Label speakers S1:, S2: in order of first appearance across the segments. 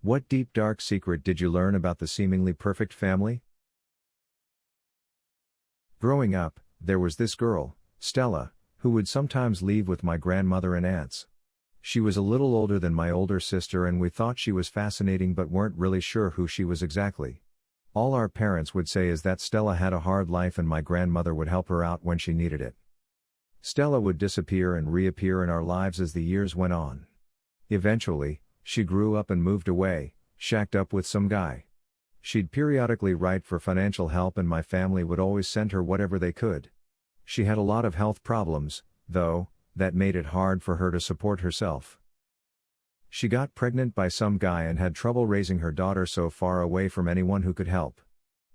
S1: What deep dark secret did you learn about the seemingly perfect family? Growing up, there was this girl, Stella, who would sometimes leave with my grandmother and aunts. She was a little older than my older sister and we thought she was fascinating but weren't really sure who she was exactly. All our parents would say is that Stella had a hard life and my grandmother would help her out when she needed it. Stella would disappear and reappear in our lives as the years went on. Eventually, she grew up and moved away, shacked up with some guy. She'd periodically write for financial help and my family would always send her whatever they could. She had a lot of health problems, though, that made it hard for her to support herself. She got pregnant by some guy and had trouble raising her daughter so far away from anyone who could help.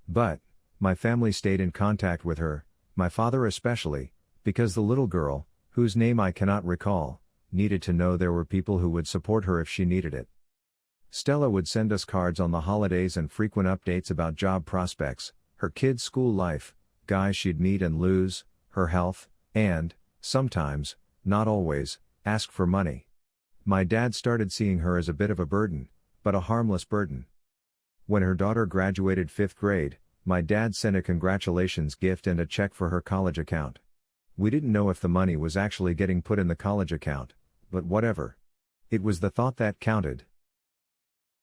S1: But, my family stayed in contact with her, my father especially, because the little girl, whose name I cannot recall, needed to know there were people who would support her if she needed it. Stella would send us cards on the holidays and frequent updates about job prospects, her kids' school life, guys she'd meet and lose, her health, and, sometimes, not always, ask for money. My dad started seeing her as a bit of a burden, but a harmless burden. When her daughter graduated 5th grade, my dad sent a congratulations gift and a check for her college account. We didn't know if the money was actually getting put in the college account, but whatever. It was the thought that counted.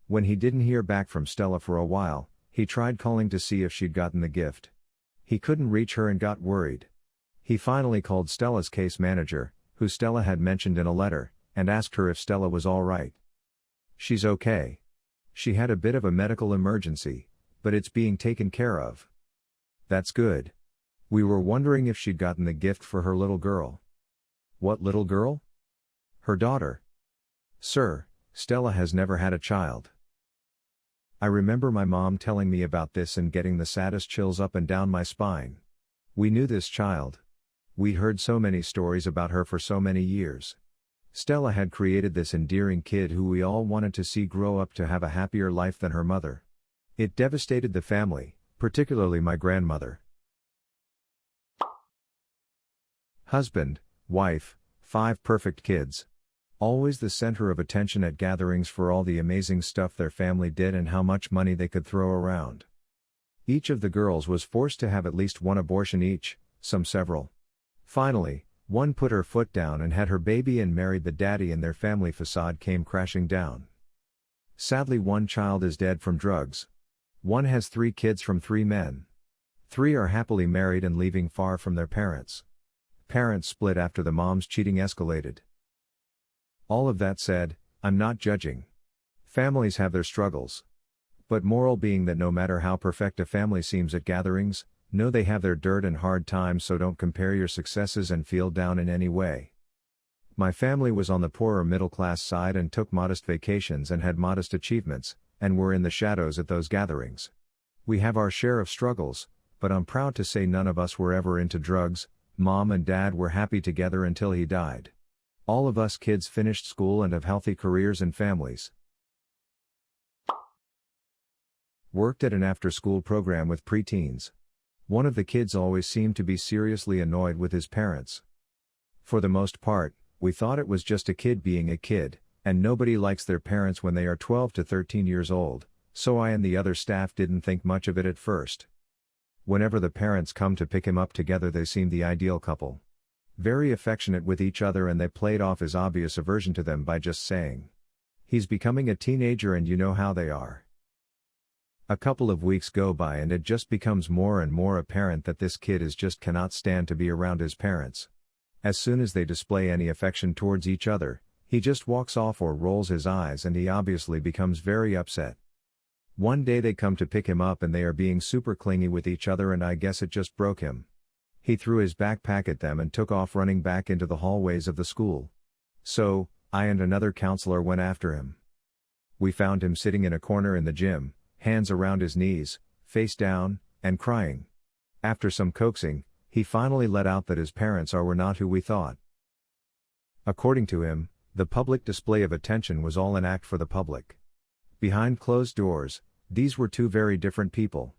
S1: When he didn't hear back from Stella for a while, he tried calling to see if she'd gotten the gift. He couldn't reach her and got worried. He finally called Stella's case manager, who Stella had mentioned in a letter, and asked her if Stella was all right. She's okay. She had a bit of a medical emergency, but it's being taken care of. That's good. We were wondering if she'd gotten the gift for her little girl. What little girl? Her daughter. Sir, Stella has never had a child. I remember my mom telling me about this and getting the saddest chills up and down my spine. We knew this child. We'd heard so many stories about her for so many years. Stella had created this endearing kid who we all wanted to see grow up to have a happier life than her mother. It devastated the family, particularly my grandmother. Husband, wife, 5 perfect kids. Always the center of attention at gatherings for all the amazing stuff their family did and how much money they could throw around. Each of the girls was forced to have at least one abortion each, some several. Finally, one put her foot down and had her baby and married the daddy and their family facade came crashing down. Sadly, one child is dead from drugs. One has 3 kids from 3 men. 3 are happily married and living far from their parents. Parents split after the mom's cheating escalated. All of that said, I'm not judging. Families have their struggles. But moral being that no matter how perfect a family seems at gatherings, know they have their dirt and hard times, so don't compare your successes and feel down in any way. My family was on the poorer middle class side and took modest vacations and had modest achievements, and were in the shadows at those gatherings. We have our share of struggles, but I'm proud to say none of us were ever into drugs. Mom and Dad were happy together until he died. All of us kids finished school and have healthy careers and families. Worked at an after-school program with preteens. One of the kids always seemed to be seriously annoyed with his parents. For the most part, we thought it was just a kid being a kid, and nobody likes their parents when they are 12 to 13 years old, so I and the other staff didn't think much of it at first. Whenever the parents come to pick him up together, they seemed the ideal couple. Very affectionate with each other, and they played off his obvious aversion to them by just saying, "He's becoming a teenager and you know how they are." A couple of weeks go by and it just becomes more and more apparent that this kid just cannot stand to be around his parents. As soon as they display any affection towards each other, he just walks off or rolls his eyes, and he obviously becomes very upset. One day they come to pick him up and they are being super clingy with each other, and I guess it just broke him. He threw his backpack at them and took off running back into the hallways of the school. So, I and another counselor went after him. We found him sitting in a corner in the gym, hands around his knees, face down, and crying. After some coaxing, he finally let out that his parents were not who we thought. According to him, the public display of attention was all an act for the public. Behind closed doors, these were 2 very different people.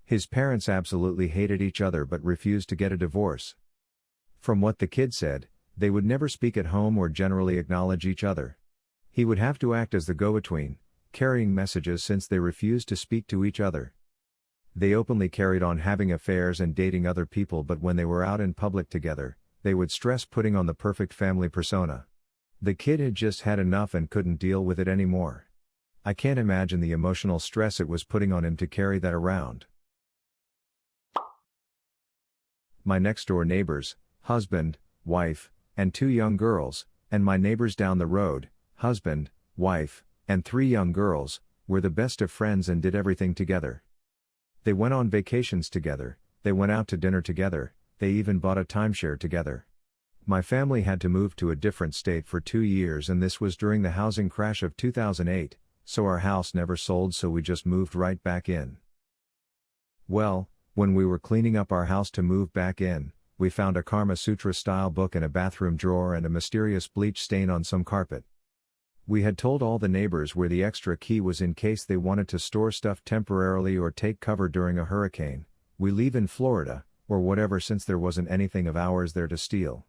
S1: His parents absolutely hated each other but refused to get a divorce. From what the kid said, they would never speak at home or generally acknowledge each other. He would have to act as the go-between, carrying messages since they refused to speak to each other. They openly carried on having affairs and dating other people, but when they were out in public together, they would stress putting on the perfect family persona. The kid had just had enough and couldn't deal with it anymore. I can't imagine the emotional stress it was putting on him to carry that around. My next-door neighbors, husband, wife, and 2 young girls, and my neighbors down the road, husband, wife, and 3 young girls, were the best of friends and did everything together. They went on vacations together, they went out to dinner together, they even bought a timeshare together. My family had to move to a different state for 2 years, and this was during the housing crash of 2008, so our house never sold, so we just moved right back in. Well, when we were cleaning up our house to move back in, we found a Kama Sutra style book in a bathroom drawer and a mysterious bleach stain on some carpet. We had told all the neighbors where the extra key was in case they wanted to store stuff temporarily or take cover during a hurricane. We live in Florida, or whatever, since there wasn't anything of ours there to steal.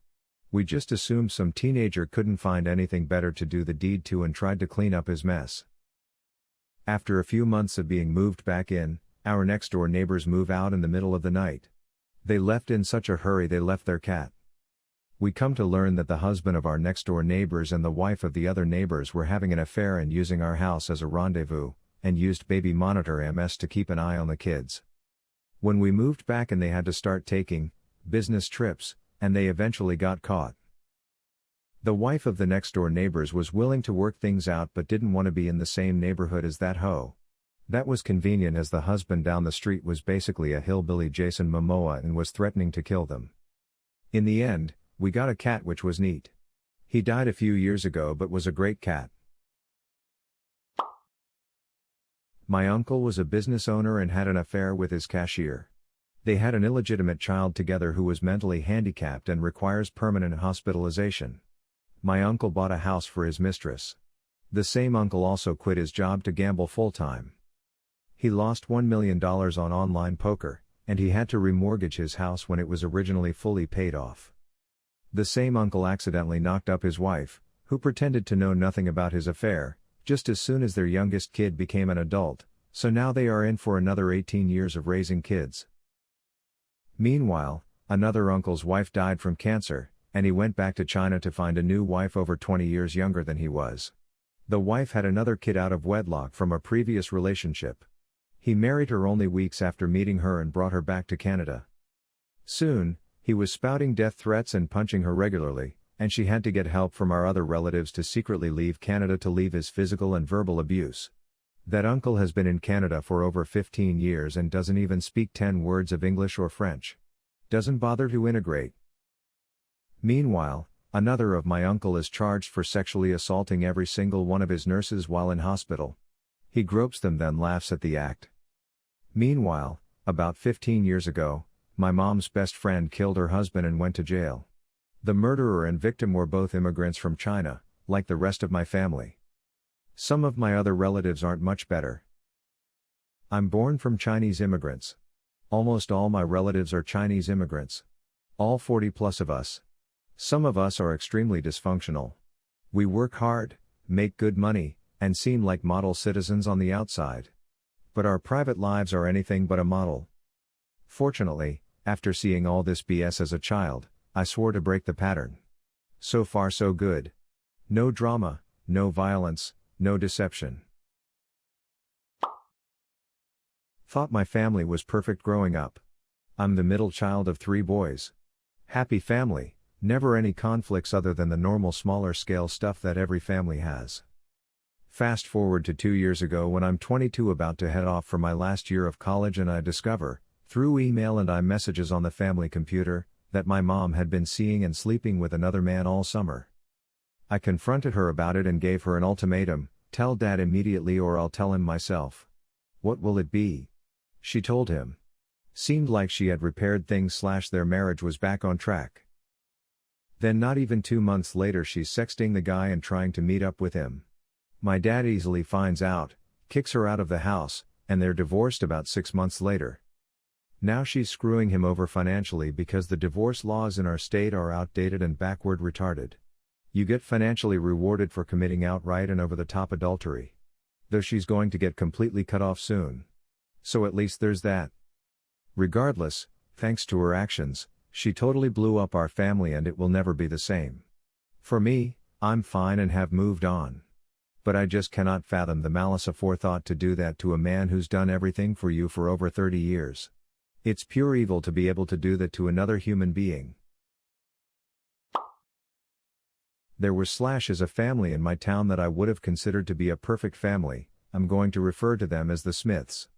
S1: We just assumed some teenager couldn't find anything better to do the deed to and tried to clean up his mess. After a few months of being moved back in, our next-door neighbors move out in the middle of the night. They left in such a hurry they left their cat. We come to learn that the husband of our next-door neighbors and the wife of the other neighbors were having an affair and using our house as a rendezvous, and used baby monitor MS to keep an eye on the kids. When we moved back and they had to start taking business trips, and they eventually got caught. The wife of the next-door neighbors was willing to work things out but didn't want to be in the same neighborhood as that hoe. That was convenient, as the husband down the street was basically a hillbilly Jason Momoa and was threatening to kill them. In the end, we got a cat, which was neat. He died a few years ago but was a great cat. My uncle was a business owner and had an affair with his cashier. They had an illegitimate child together who was mentally handicapped and requires permanent hospitalization. My uncle bought a house for his mistress. The same uncle also quit his job to gamble full-time. He lost $1 million on online poker, and he had to remortgage his house when it was originally fully paid off. The same uncle accidentally knocked up his wife, who pretended to know nothing about his affair, just as soon as their youngest kid became an adult, so now they are in for another 18 years of raising kids. Meanwhile, another uncle's wife died from cancer, and he went back to China to find a new wife over 20 years younger than he was. The wife had another kid out of wedlock from a previous relationship. He married her only weeks after meeting her and brought her back to Canada. Soon, he was spouting death threats and punching her regularly, and she had to get help from our other relatives to secretly leave Canada to leave his physical and verbal abuse. That uncle has been in Canada for over 15 years and doesn't even speak 10 words of English or French. Doesn't bother to integrate. Meanwhile, another of my uncle is charged for sexually assaulting every single one of his nurses while in hospital. He gropes them then laughs at the act. Meanwhile, about 15 years ago, my mom's best friend killed her husband and went to jail. The murderer and victim were both immigrants from China, like the rest of my family. Some of my other relatives aren't much better. I'm born from Chinese immigrants. Almost all my relatives are Chinese immigrants. All 40 plus of us. Some of us are extremely dysfunctional. We work hard, make good money, and seem like model citizens on the outside. But our private lives are anything but a model. Fortunately, after seeing all this BS as a child, I swore to break the pattern. So far so good. No drama, no violence, no deception. Thought my family was perfect growing up. I'm the middle child of 3 boys. Happy family, never any conflicts other than the normal smaller scale stuff that every family has. Fast forward to 2 years ago when I'm 22, about to head off for my last year of college, and I discover, through email and iMessages on the family computer, that my mom had been seeing and sleeping with another man all summer. I confronted her about it and gave her an ultimatum: tell Dad immediately or I'll tell him myself. What will it be? She told him. Seemed like she had repaired things / their marriage was back on track. Then not even 2 months later she's sexting the guy and trying to meet up with him. My dad easily finds out, kicks her out of the house, and they're divorced about 6 months later. Now she's screwing him over financially because the divorce laws in our state are outdated and backward retarded. You get financially rewarded for committing outright and over-the-top adultery. though she's going to get completely cut off soon. So at least there's that. Regardless, thanks to her actions, she totally blew up our family and it will never be the same. For me, I'm fine and have moved on. But I just cannot fathom the malice aforethought to do that to a man who's done everything for you for over 30 years. It's pure evil to be able to do that to another human being. There was a family in my town that I would have considered to be a perfect family. I'm going to refer to them as the Smiths.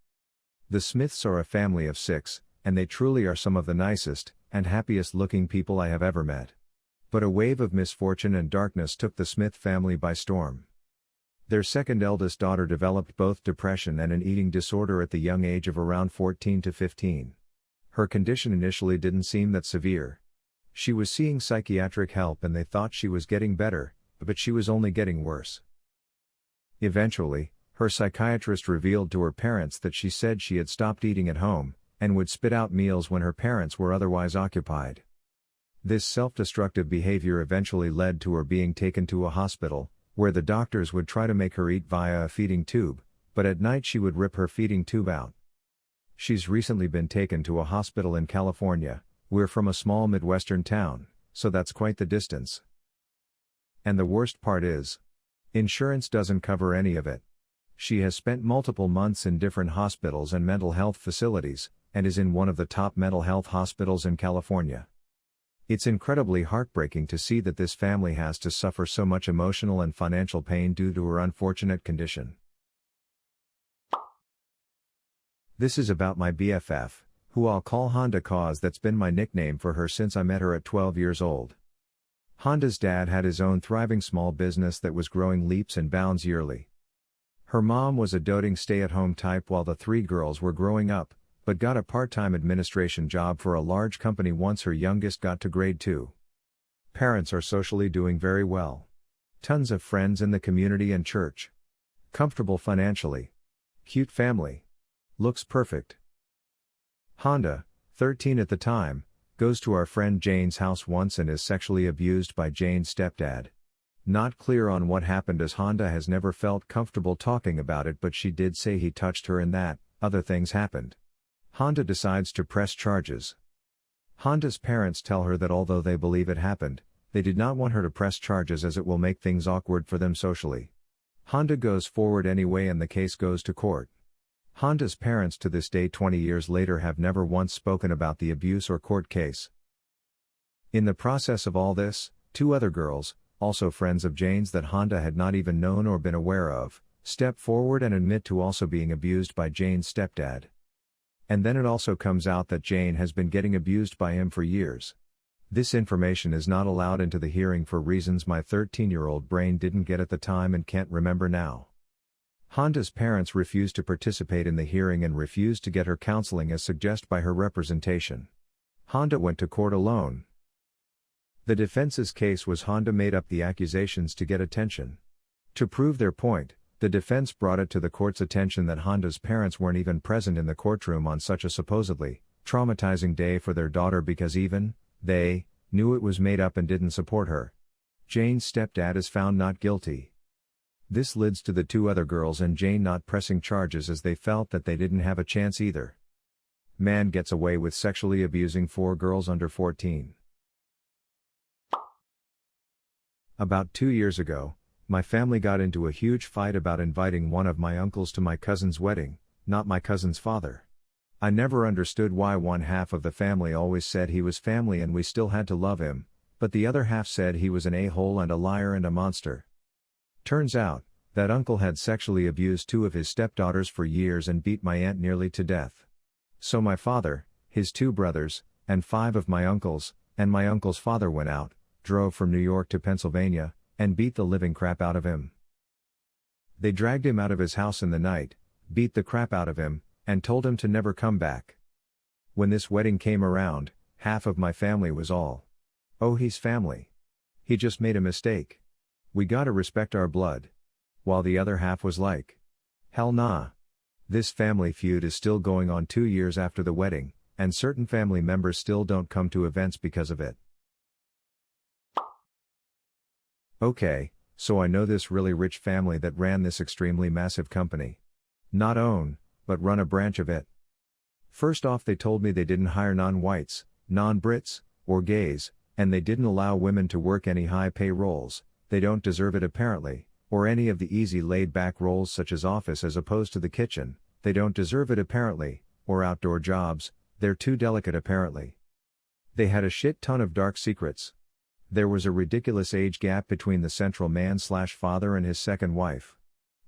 S1: The Smiths are a family of 6, and they truly are some of the nicest and happiest looking people I have ever met. But a wave of misfortune and darkness took the Smith family by storm. Their second eldest daughter developed both depression and an eating disorder at the young age of around 14 to 15. Her condition initially didn't seem that severe. She was seeing psychiatric help and they thought she was getting better, but she was only getting worse. Eventually, her psychiatrist revealed to her parents that she said she had stopped eating at home, and would spit out meals when her parents were otherwise occupied. This self-destructive behavior eventually led to her being taken to a hospital, where the doctors would try to make her eat via a feeding tube, but at night she would rip her feeding tube out. She's recently been taken to a hospital in California. We're from a small Midwestern town, so that's quite the distance. And the worst part is, insurance doesn't cover any of it. She has spent multiple months in different hospitals and mental health facilities, and is in one of the top mental health hospitals in California. It's incredibly heartbreaking to see that this family has to suffer so much emotional and financial pain due to her unfortunate condition. This is about my BFF, who I'll call Honda cause that's been my nickname for her since I met her at 12 years old. Honda's dad had his own thriving small business that was growing leaps and bounds yearly. Her mom was a doting stay-at-home type while the 3 girls were growing up, but got a part-time administration job for a large company once her youngest got to grade 2. Parents are socially doing very well. Tons of friends in the community and church. Comfortable financially. Cute family. Looks perfect. Honda, 13 at the time, goes to our friend Jane's house once and is sexually abused by Jane's stepdad. Not clear on what happened as Honda has never felt comfortable talking about it, but she did say he touched her and that other things happened. Honda decides to press charges. Honda's parents tell her that although they believe it happened, they did not want her to press charges as it will make things awkward for them socially. Honda goes forward anyway and the case goes to court. Honda's parents to this day 20 years later have never once spoken about the abuse or court case. In the process of all this, 2 other girls, also friends of Jane's that Honda had not even known or been aware of, step forward and admit to also being abused by Jane's stepdad. And then it also comes out that Jane has been getting abused by him for years. This information is not allowed into the hearing for reasons my 13-year-old brain didn't get at the time and can't remember now. Honda's parents refused to participate in the hearing and refused to get her counseling as suggested by her representation. Honda went to court alone. The defense's case was Honda made up the accusations to get attention. To prove their point, the defense brought it to the court's attention that Honda's parents weren't even present in the courtroom on such a supposedly traumatizing day for their daughter because even they knew it was made up and didn't support her. Jane's stepdad is found not guilty. This leads to the 2 other girls and Jane not pressing charges as they felt that they didn't have a chance either. Man gets away with sexually abusing 4 girls under 14. About 2 years ago, my family got into a huge fight about inviting one of my uncles to my cousin's wedding, not my cousin's father. I never understood why one half of the family always said he was family and we still had to love him, but the other half said he was an a-hole and a liar and a monster. Turns out, that uncle had sexually abused 2 of his stepdaughters for years and beat my aunt nearly to death. So my father, his 2 brothers, and 5 of my uncles, and my uncle's father went out, drove from New York to Pennsylvania, and beat the living crap out of him. They dragged him out of his house in the night, beat the crap out of him, and told him to never come back. When this wedding came around, half of my family was all, "Oh, he's family. He just made a mistake. We gotta respect our blood." While the other half was like, "Hell nah." This family feud is still going on 2 years after the wedding, and certain family members still don't come to events because of it. Okay, So I know this really rich family that ran this extremely massive company. Not own, but run a branch of it. First off, they told me they didn't hire non-whites, non-Brits, or gays, and they didn't allow women to work any high-pay roles. They don't deserve it apparently, or any of the easy laid-back roles such as office as opposed to the kitchen. They don't deserve it apparently, or outdoor jobs, they're too delicate apparently. They had a shit ton of dark secrets. There was a ridiculous age gap between the central man/father and his second wife.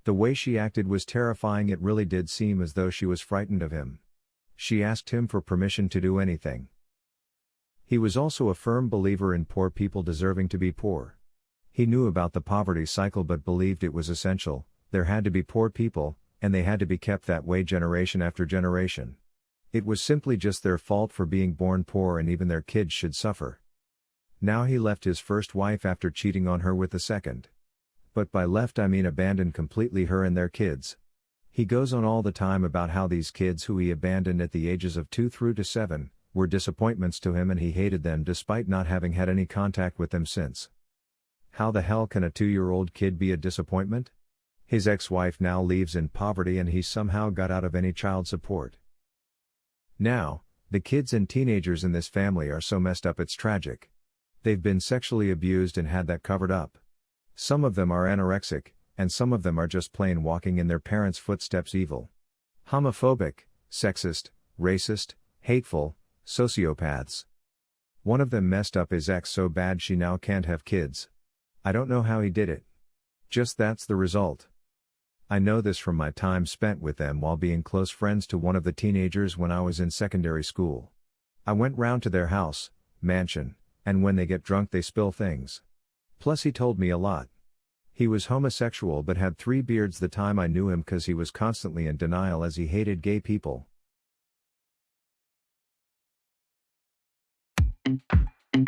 S1: The way she acted was terrifying. It really did seem as though she was frightened of him. She asked him for permission to do anything. He was also a firm believer in poor people deserving to be poor. He knew about the poverty cycle but believed it was essential. There had to be poor people, and they had to be kept that way generation after generation. It was simply just their fault for being born poor, and even their kids should suffer. Now he left his first wife after cheating on her with the second. But by left I mean abandoned completely her and their kids. He goes on all the time about how these kids who he abandoned at the ages of 2 through to 7, were disappointments to him and he hated them despite not having had any contact with them since. How the hell can a 2-year-old kid be a disappointment? His ex-wife now lives in poverty and he somehow got out of any child support. Now, the kids and teenagers in this family are so messed up it's tragic. They've been sexually abused and had that covered up. Some of them are anorexic, and some of them are just plain walking in their parents' footsteps evil. Homophobic, sexist, racist, hateful, sociopaths. One of them messed up his ex so bad she now can't have kids. I don't know how he did it. Just that's the result. I know this from my time spent with them while being close friends to one of the teenagers when I was in secondary school. I went round to their house, mansion, and when they get drunk they spill things. Plus he told me a lot. He was homosexual but had 3 beards the time I knew him cause he was constantly in denial as he hated gay people.